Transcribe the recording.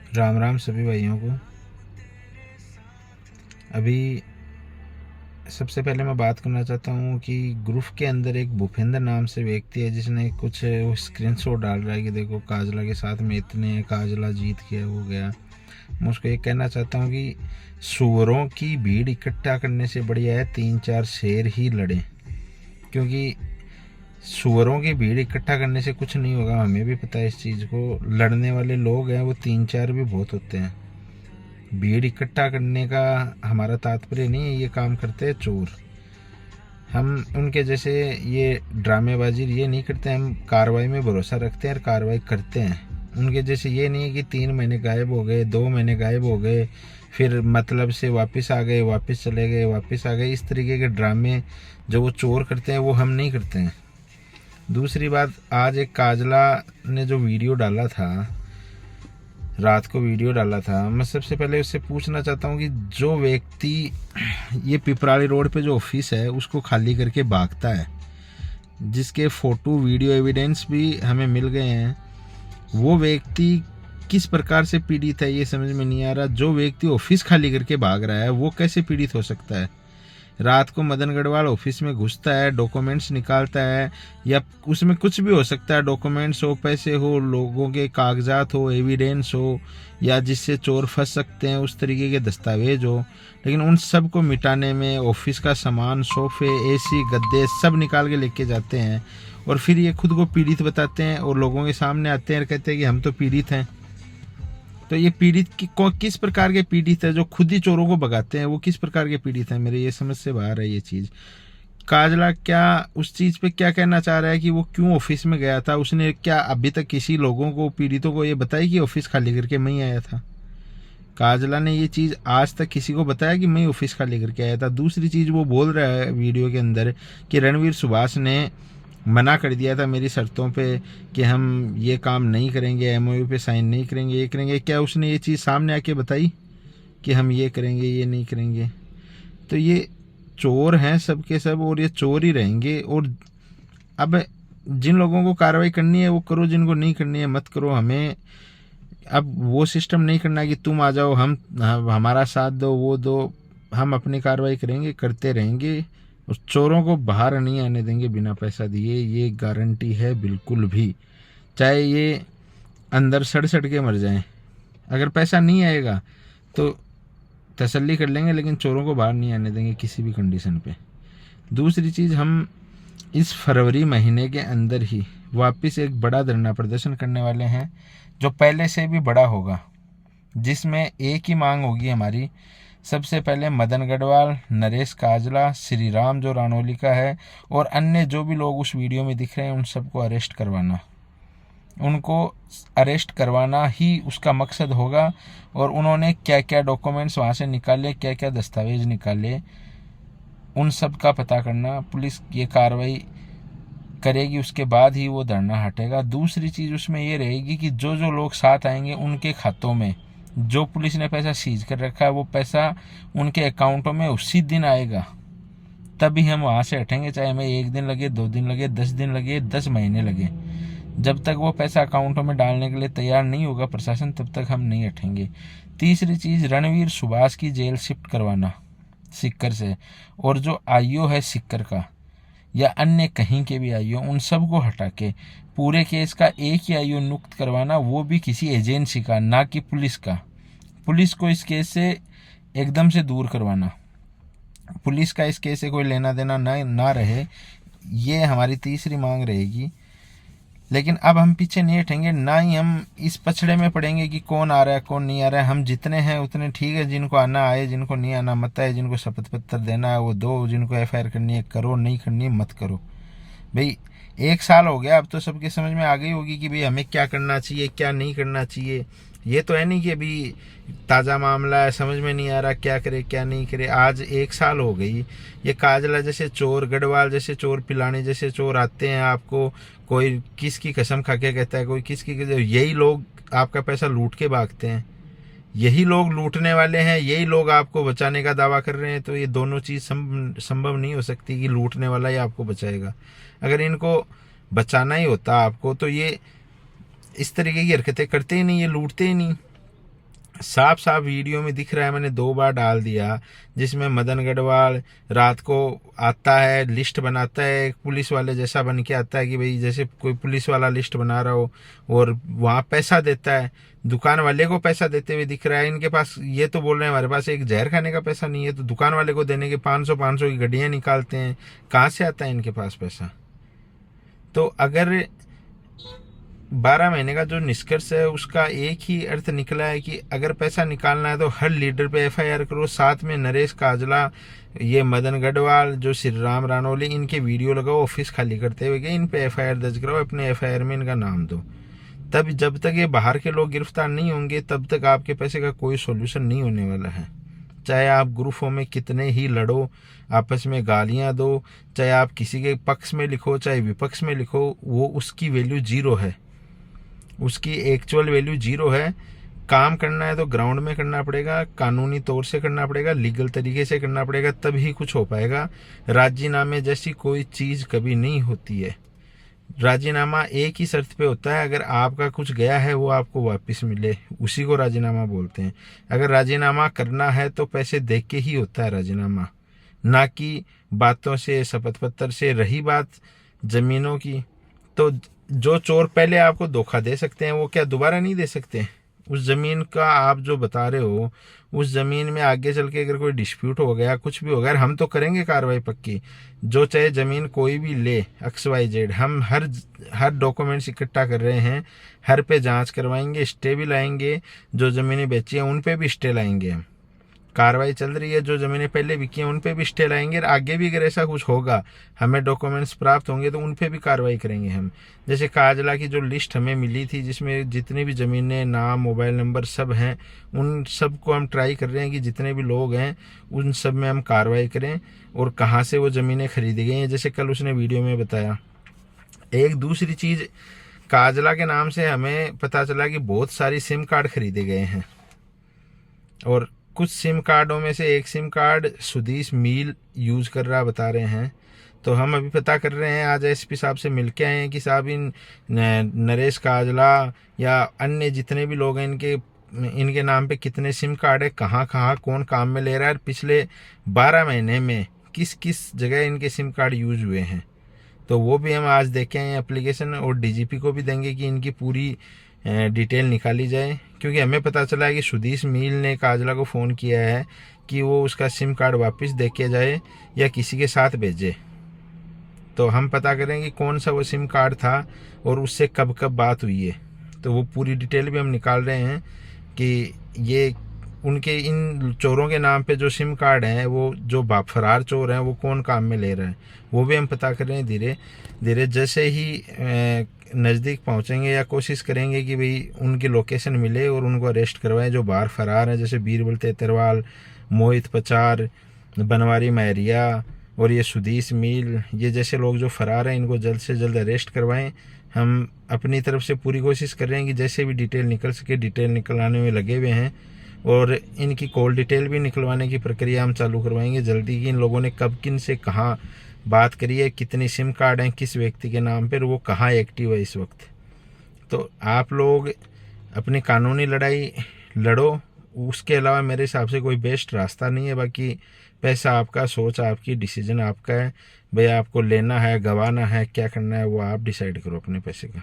राम राम सभी भाइयों को। अभी सबसे पहले मैं बात करना चाहता हूँ कि ग्रुप के अंदर एक भूपेंद्र नाम से व्यक्ति है जिसने कुछ स्क्रीनशॉट डाल रहा है कि देखो काजला के साथ में इतने, काजला जीत गया, वो गया। मैं उसको ये कहना चाहता हूँ कि सुअरों की भीड़ इकट्ठा करने से बढ़िया है 3-4 शेर ही लड़े, क्योंकि सुअरों की भीड़ इकट्ठा करने से कुछ नहीं होगा। हमें भी पता है इस चीज़ को। लड़ने वाले लोग हैं वो 3-4 भी बहुत होते हैं। भीड़ इकट्ठा करने का हमारा तात्पर्य नहीं है। ये काम करते हैं चोर। हम उनके जैसे ये ड्रामेबाजी ये नहीं करते। हम कार्रवाई में भरोसा रखते हैं और कार्रवाई करते हैं। उनके जैसे ये नहीं है कि 3 महीने गायब हो गए, 2 महीने गायब हो गए, फिर मतलब से वापस आ गए, वापस चले गए, वापस आ गए। इस तरीके के ड्रामे जो वो चोर करते हैं वो हम नहीं करते हैं। दूसरी बात, आज एक काजला ने जो वीडियो डाला था, रात को वीडियो डाला था, मैं सबसे पहले उससे पूछना चाहता हूँ कि जो व्यक्ति ये पिपराली रोड पे जो ऑफिस है उसको खाली करके भागता है, जिसके फ़ोटो वीडियो एविडेंस भी हमें मिल गए हैं, वो व्यक्ति किस प्रकार से पीड़ित है ये समझ में नहीं आ रहा। जो व्यक्ति ऑफिस खाली करके भाग रहा है वो कैसे पीड़ित हो सकता है। रात को मदन गढ़वाल ऑफिस में घुसता है, डॉक्यूमेंट्स निकालता है, या उसमें कुछ भी हो सकता है, डॉक्यूमेंट्स हो, पैसे हो, लोगों के कागजात हो, एविडेंस हो, या जिससे चोर फंस सकते हैं उस तरीके के दस्तावेज हो। लेकिन उन सब को मिटाने में ऑफिस का सामान, सोफे, एसी, गद्दे सब निकाल के लेके जाते हैं, और फिर ये खुद को पीड़ित बताते हैं और लोगों के सामने आते हैं और कहते हैं कि हम तो पीड़ित हैं। तो ये पीड़ित किस प्रकार के पीड़ित है? जो खुद ही चोरों को भगाते हैं वो किस प्रकार के पीड़ित है? मेरे ये समझ से बाहर है ये चीज़। काजला क्या उस चीज़ पे क्या कहना चाह रहा है कि वो क्यों ऑफिस में गया था? उसने क्या अभी तक किसी लोगों को, पीड़ितों को ये बताया कि ऑफिस खाली करके मैं ही आया था? काजला ने ये चीज़ आज तक किसी को बताया कि मैं ऑफिस खाली करके आया था? दूसरी चीज़, वो बोल रहा है वीडियो के अंदर कि रणवीर सुभाष ने मना कर दिया था मेरी शर्तों पे कि हम ये काम नहीं करेंगे, एमओयू पे साइन नहीं करेंगे, ये करेंगे। क्या उसने ये चीज़ सामने आके बताई कि हम ये करेंगे, ये नहीं करेंगे? तो ये चोर हैं सब के सब, और ये चोर ही रहेंगे। और अब जिन लोगों को कार्रवाई करनी है वो करो, जिनको नहीं करनी है मत करो। हमें अब वो सिस्टम नहीं करना कि तुम आ जाओ, हम हमारा साथ दो, वो दो। हम अपनी कार्रवाई करेंगे, करते रहेंगे, और चोरों को बाहर नहीं आने देंगे बिना पैसा दिए। ये गारंटी है बिल्कुल भी, चाहे ये अंदर सड़ सड़ के मर जाएं। अगर पैसा नहीं आएगा तो तसल्ली कर लेंगे, लेकिन चोरों को बाहर नहीं आने देंगे किसी भी कंडीशन पे। दूसरी चीज़, हम इस फरवरी महीने के अंदर ही वापस एक बड़ा धरना प्रदर्शन करने वाले हैं, जो पहले से भी बड़ा होगा, जिसमें एक ही मांग होगी हमारी। सबसे पहले मदन गढ़वाल, नरेश काजला, श्री राम जो रानौली का है, और अन्य जो भी लोग उस वीडियो में दिख रहे हैं उन सबको अरेस्ट करवाना। उनको अरेस्ट करवाना ही उसका मकसद होगा। और उन्होंने क्या क्या डॉक्यूमेंट्स वहाँ से निकाले, क्या क्या दस्तावेज निकाले, उन सब का पता करना। पुलिस ये कार्रवाई करेगी, उसके बाद ही वो धरना हटेगा। दूसरी चीज़ उसमें ये रहेगी कि जो जो लोग साथ आएंगे उनके खातों में जो पुलिस ने पैसा सीज कर रखा है वो पैसा उनके अकाउंटों में उसी दिन आएगा। तभी हम वहाँ से हटेंगे, चाहे हमें 1 दिन लगे, 2 दिन लगे, 10 दिन लगे, 10 महीने लगे। जब तक वो पैसा अकाउंटों में डालने के लिए तैयार नहीं होगा प्रशासन, तब तक हम नहीं हटेंगे। तीसरी चीज़, रणवीर सुभाष की जेल शिफ्ट करवाना सिक्कर से, और जो आईओ है सिक्कर का या अन्य कहीं के भी आईओ, उन सब को हटा के पूरे केस का एक ही आईओ नियुक्त करवाना, वो भी किसी एजेंसी का, ना कि पुलिस का। पुलिस को इस केस से एकदम से दूर करवाना, पुलिस का इस केस से कोई लेना देना ना रहे, ये हमारी तीसरी मांग रहेगी। लेकिन अब हम पीछे नहीं हटेंगे, ना ही हम इस पछड़े में पड़ेंगे कि कौन आ रहा है कौन नहीं आ रहा है। हम जितने हैं उतने ठीक है, जिनको आना आए, जिनको नहीं आना मत आए, जिनको शपथ पत्र देना है वो दो, जिनको एफआईआर करनी है करो, नहीं करनी है मत करो। भाई 1 साल हो गया, अब तो सबके समझ में आ गई होगी कि भाई हमें क्या करना चाहिए, क्या नहीं करना चाहिए। ये तो है नहीं कि अभी ताज़ा मामला है, समझ में नहीं आ रहा क्या करे क्या नहीं करे। आज 1 साल हो गई। ये काजला जैसे चोर, गढ़वाल जैसे चोर, पिलानी जैसे चोर आते हैं आपको, कोई किसकी कसम खा के कहता है, कोई किसकी, यही लोग आपका पैसा लूट के भागते हैं। यही लोग लूटने वाले हैं, यही लोग आपको बचाने का दावा कर रहे हैं। तो ये दोनों चीज़ संभव नहीं हो सकती कि लूटने वाला ही आपको बचाएगा। अगर इनको बचाना ही होता आपको तो ये इस तरीके की हरकतें करते ही नहीं, ये लूटते ही नहीं। साफ साफ वीडियो में दिख रहा है, मैंने 2 बार डाल दिया, जिसमें मदन गढ़वाल रात को आता है, लिस्ट बनाता है, एक पुलिस वाले जैसा बन के आता है कि भाई जैसे कोई पुलिस वाला लिस्ट बना रहा हो, और वहाँ पैसा देता है, दुकान वाले को पैसा देते हुए दिख रहा है। इनके पास, ये तो बोल रहे हैं हमारे पास एक जहर खाने का पैसा नहीं है, तो दुकान वाले को देने के 500 की गड्डियाँ निकालते हैं, कहाँ से आता है इनके पास पैसा? तो अगर 12 महीने का जो निष्कर्ष है उसका एक ही अर्थ निकला है कि अगर पैसा निकालना है तो हर लीडर पे एफआईआर करो, साथ में नरेश काजला, ये मदन गढ़वाल, जो श्री राम रानौली, इनके वीडियो लगाओ ऑफिस खाली करते हुए, इन पे एफआईआर दर्ज कराओ, अपने एफआईआर में इनका नाम दो। तब जब तक ये बाहर के लोग गिरफ्तार नहीं होंगे तब तक आपके पैसे का कोई सोल्यूशन नहीं होने वाला है। चाहे आप ग्रुपों में कितने ही लड़ो, आपस में गालियां दो, चाहे आप किसी के पक्ष में लिखो चाहे विपक्ष में लिखो, वो उसकी वैल्यू जीरो है, उसकी एक्चुअल वैल्यू जीरो है। काम करना है तो ग्राउंड में करना पड़ेगा, कानूनी तौर से करना पड़ेगा, लीगल तरीके से करना पड़ेगा, तभी कुछ हो पाएगा। राजीनामे जैसी कोई चीज़ कभी नहीं होती है। राजीनामा एक ही शर्त पे होता है, अगर आपका कुछ गया है वो आपको वापस मिले, उसी को राजीनामा बोलते हैं। अगर राजीनामा करना है तो पैसे देख के ही होता है राजीनामा, ना कि बातों से, शपथ पत्र से। रही बात जमीनों की, तो जो चोर पहले आपको धोखा दे सकते हैं वो क्या दोबारा नहीं दे सकते? उस जमीन का आप जो बता रहे हो, उस जमीन में आगे चल के अगर कोई डिस्प्यूट हो गया, कुछ भी हो गया, हम तो करेंगे कार्रवाई पक्की। जो चाहे जमीन कोई भी ले, XYZ, हम हर डॉक्यूमेंट्स इकट्ठा कर रहे हैं, हर पे जांच करवाएंगे, स्टे भी लाएंगे, जो जमीनें बेची हैं उन पे भी स्टे लाएंगे हम। कार्रवाई चल रही है, जो जमीनें पहले बिकी हैं उन पे भी स्टे लाएंगे, और आगे भी अगर ऐसा कुछ होगा, हमें डॉक्यूमेंट्स प्राप्त होंगे तो उन पे भी कार्रवाई करेंगे हम। जैसे काजला की जो लिस्ट हमें मिली थी, जिसमें जितनी भी ज़मीनें, नाम, मोबाइल नंबर सब हैं, उन सब को हम ट्राई कर रहे हैं कि जितने भी लोग हैं उन सब में हम कार्रवाई करें, और कहाँ से वो ज़मीनें खरीदी गई हैं, जैसे कल उसने वीडियो में बताया। एक दूसरी चीज़, काजला के नाम से हमें पता चला कि बहुत सारी सिम कार्ड खरीदे गए हैं, और कुछ सिम कार्डों में से एक सिम कार्ड सुधीश मील यूज़ कर रहा बता रहे हैं। तो हम अभी पता कर रहे हैं, आज एसपी साहब से मिल के आए हैं कि साहब इन नरेश काजला या अन्य जितने भी लोग हैं, इनके नाम पे कितने सिम कार्ड है, कहाँ कहाँ कौन काम में ले रहा है, पिछले 12 महीने में किस किस जगह इनके सिम कार्ड यूज हुए हैं। तो वो भी हम आज देखे हैं एप्लीकेशन, और डीजीपी को भी देंगे कि इनकी पूरी डिटेल निकाली जाए, क्योंकि हमें पता चला है कि सुधीश मील ने काजला को फ़ोन किया है कि वो उसका सिम कार्ड वापस दे के जाए या किसी के साथ भेजे। तो हम पता करें कि कौन सा वो सिम कार्ड था और उससे कब कब बात हुई है। तो वो पूरी डिटेल भी हम निकाल रहे हैं कि ये उनके इन चोरों के नाम पे जो सिम कार्ड हैं, वो जो फरार चोर हैं वो कौन काम में ले रहे हैं, वो भी हम पता कर रहे हैं धीरे धीरे। जैसे ही नज़दीक पहुंचेंगे या कोशिश करेंगे कि भाई उनकी लोकेशन मिले और उनको अरेस्ट करवाएं जो बाहर फरार हैं, जैसे बीरबल तेतरवाल, मोहित पचार, बनवारी महरिया और ये सुधीश मील, ये जैसे लोग जो फरार हैं, इनको जल्द से जल्द अरेस्ट करवाएं। हम अपनी तरफ से पूरी कोशिश कर रहे हैं कि जैसे भी डिटेल निकल सके, डिटेल निकलवाने में लगे हुए हैं, और इनकी कॉल डिटेल भी निकलवाने की प्रक्रिया हम चालू करवाएंगे जल्दी कि इन लोगों ने कब किन से कहाँ बात करी है, कितनी सिम कार्ड हैं किस व्यक्ति के नाम पर, वो कहाँ एक्टिव है इस वक्त। तो आप लोग अपनी कानूनी लड़ाई लड़ो, उसके अलावा मेरे हिसाब से कोई बेस्ट रास्ता नहीं है। बाकी पैसा आपका, सोच आपकी, डिसीजन आपका है। भाई आपको लेना है, गंवाना है, क्या करना है वो आप डिसाइड करो अपने पैसे का।